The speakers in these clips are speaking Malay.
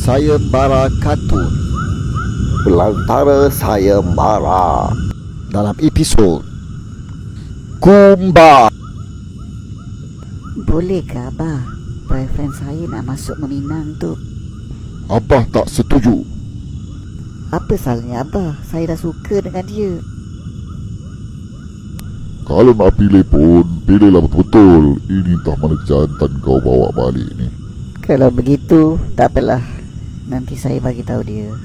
Sayembara Kartun Belantara Sayembara dalam episod Kumba. Boleh ke Abah? Boyfriend saya nak masuk meminang tu. Abah tak setuju. Apa salahnya Abah? Saya dah suka dengan dia. Kalau nak pilih pun, pilihlah betul-betul. Ini entah mana jantan kau bawa balik ni. Kalau begitu, tak apalah. Nanti saya bagi tahu dia.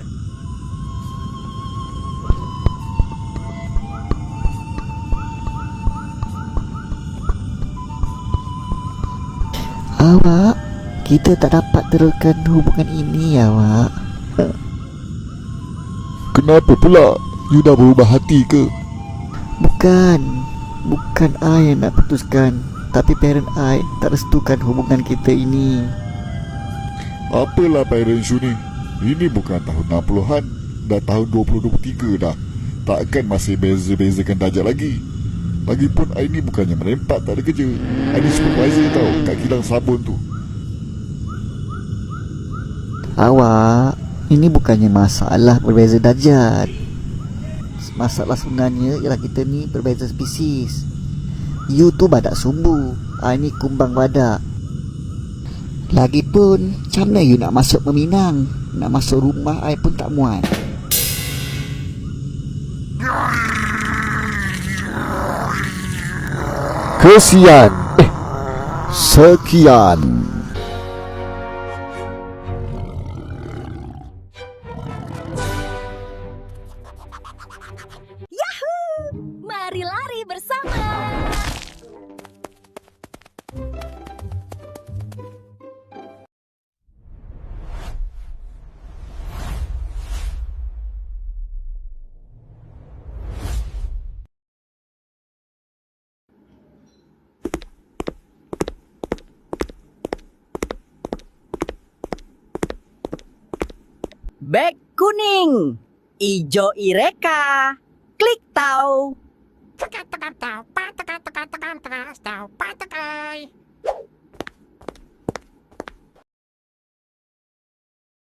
Awak, kita tak dapat teruskan hubungan ini, awak. Kenapa pula? You dah berubah hati ke? Bukan I yang nak putuskan, tapi parent I tak restukan hubungan kita ini. Apalah parents you ni? Ini bukan tahun 60-an. Dah tahun 2023 dah. Takkan masih beza-bezakan darjah lagi. Lagipun I ni bukannya merempat tak ada kerja. I ni supervisor tau kat kilang sabun tu. Awak, ini bukannya masalah berbeza darjat. Masalah sebenarnya ialah kita ni berbeza spesies. You tu badak sumbu, I ni kumbang badak. Lagipun, macam mana you nak masuk meminang? Nak masuk rumah I pun tak muat. Sekian. Mari lari bersama. Beg kuning, ijo ireka, klik tahu. Tekan tahu, tekan tahu, tekan tahu, tekan tahu, tekan tahu.